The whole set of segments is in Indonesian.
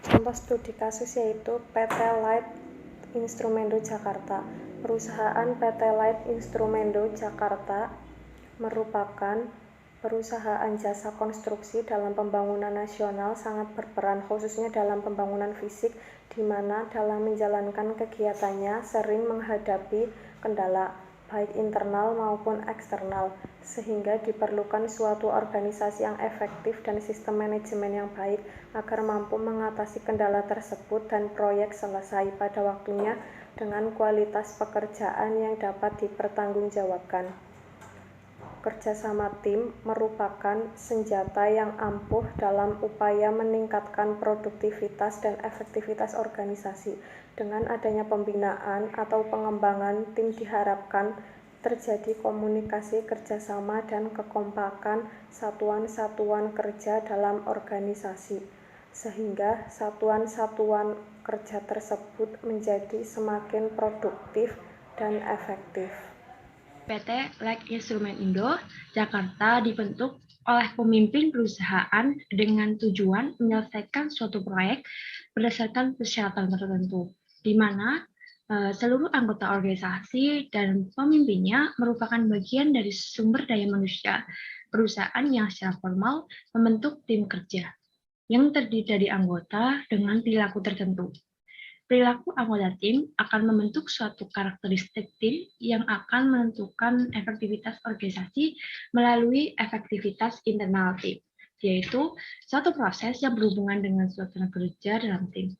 Contoh studi kasus yaitu PT Light Instrumendo Jakarta. Perusahaan PT Light Instrumendo Jakarta merupakan perusahaan jasa konstruksi dalam pembangunan nasional, sangat berperan khususnya dalam pembangunan fisik, di mana dalam menjalankan kegiatannya sering menghadapi kendala baik internal maupun eksternal, sehingga diperlukan suatu organisasi yang efektif dan sistem manajemen yang baik agar mampu mengatasi kendala tersebut dan proyek selesai pada waktunya dengan kualitas pekerjaan yang dapat dipertanggungjawabkan. Kerjasama tim merupakan senjata yang ampuh dalam upaya meningkatkan produktivitas dan efektivitas organisasi. Dengan adanya pembinaan atau pengembangan tim diharapkan terjadi komunikasi, kerjasama, dan kekompakan satuan-satuan kerja dalam organisasi, sehingga satuan-satuan kerja tersebut menjadi semakin produktif dan efektif. PT Light Instrument Indo Jakarta dibentuk oleh pemimpin perusahaan dengan tujuan menyelesaikan suatu proyek berdasarkan persyaratan tertentu, di mana seluruh anggota organisasi dan pemimpinnya merupakan bagian dari sumber daya manusia perusahaan yang secara formal membentuk tim kerja yang terdiri dari anggota dengan perilaku tertentu. Perilaku anggota tim akan membentuk suatu karakteristik tim yang akan menentukan efektivitas organisasi melalui efektivitas internal tim, yaitu suatu proses yang berhubungan dengan suasana kerja dalam tim.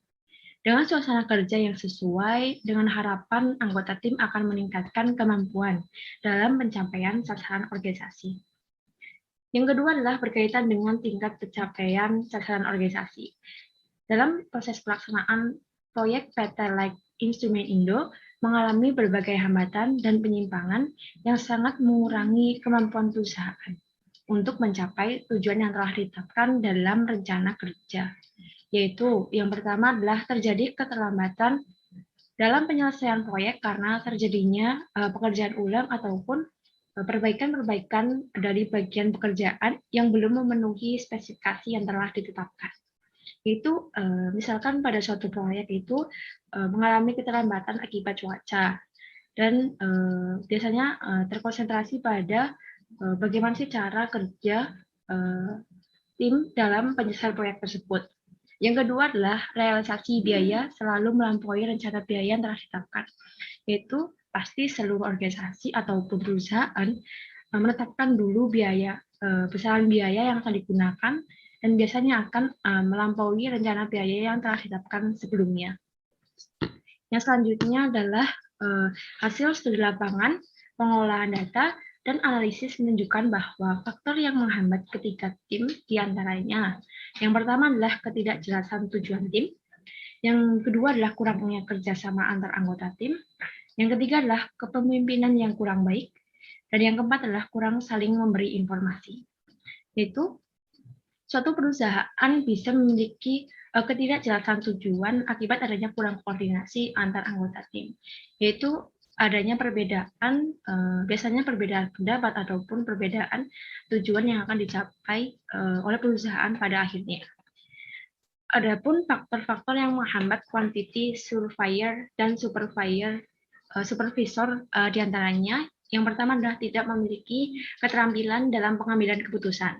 Dengan suasana kerja yang sesuai dengan harapan, anggota tim akan meningkatkan kemampuan dalam pencapaian sasaran organisasi. Yang kedua adalah berkaitan dengan tingkat pencapaian sasaran organisasi. Dalam proses pelaksanaan proyek PT Light Instrument Indo mengalami berbagai hambatan dan penyimpangan yang sangat mengurangi kemampuan perusahaan untuk mencapai tujuan yang telah ditetapkan dalam rencana kerja. Yaitu yang pertama adalah terjadi keterlambatan dalam penyelesaian proyek karena terjadinya pekerjaan ulang ataupun perbaikan-perbaikan dari bagian pekerjaan yang belum memenuhi spesifikasi yang telah ditetapkan. Itu misalkan pada suatu proyek itu mengalami keterlambatan akibat cuaca dan biasanya terkonsentrasi pada bagaimana sih cara kerja tim dalam penyelesaian proyek tersebut. Yang kedua adalah realisasi biaya selalu melampaui rencana biaya yang telah ditetapkan, yaitu pasti seluruh organisasi ataupun perusahaan menetapkan dulu biaya besaran biaya yang akan digunakan dan biasanya akan melampaui rencana biaya yang telah ditetapkan sebelumnya. Yang selanjutnya adalah hasil studi lapangan, pengolahan data, dan analisis menunjukkan bahwa faktor yang menghambat ketiga tim diantaranya. Yang pertama adalah ketidakjelasan tujuan tim. Yang kedua adalah kurangnya kerjasama antar anggota tim. Yang ketiga adalah kepemimpinan yang kurang baik. Dan yang keempat adalah kurang saling memberi informasi. Yaitu suatu perusahaan bisa memiliki ketidakjelasan tujuan akibat adanya kurang koordinasi antar anggota tim, yaitu adanya perbedaan, biasanya perbedaan pendapat ataupun perbedaan tujuan yang akan dicapai oleh perusahaan pada akhirnya. Adapun faktor-faktor yang menghambat quantity surveyor dan supervisor diantaranya, yang pertama adalah tidak memiliki keterampilan dalam pengambilan keputusan.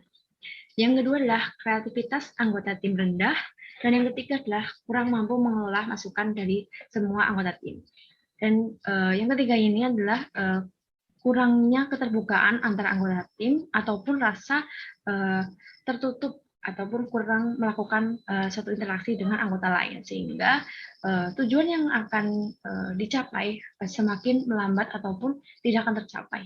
Yang kedua adalah kreativitas anggota tim rendah, dan yang ketiga adalah kurang mampu mengelola masukan dari semua anggota tim. Dan yang ketiga ini adalah kurangnya keterbukaan antara anggota tim ataupun rasa tertutup ataupun kurang melakukan suatu interaksi dengan anggota lain, sehingga tujuan yang akan dicapai semakin melambat ataupun tidak akan tercapai.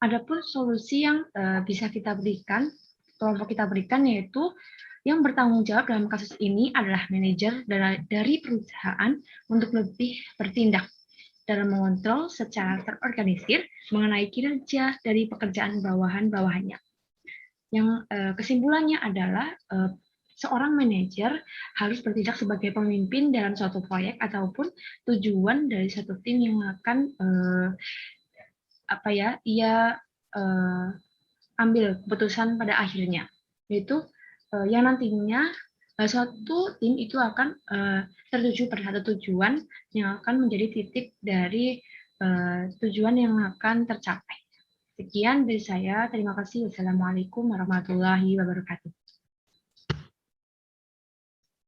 Adapun solusi yang bisa kita berikan, kelompok kita berikan, yaitu yang bertanggung jawab dalam kasus ini adalah manajer dari perusahaan untuk lebih bertindak dalam mengontrol secara terorganisir mengenai kinerja dari pekerjaan bawahan-bawahannya. Yang kesimpulannya adalah seorang manajer harus bertindak sebagai pemimpin dalam suatu proyek ataupun tujuan dari satu tim yang akan ia ambil keputusan pada akhirnya, yaitu yang nantinya suatu tim itu akan tertuju pada satu tujuan yang akan menjadi titik dari tujuan yang akan tercapai. Sekian dari saya. Terima kasih. Wassalamualaikum warahmatullahi wabarakatuh.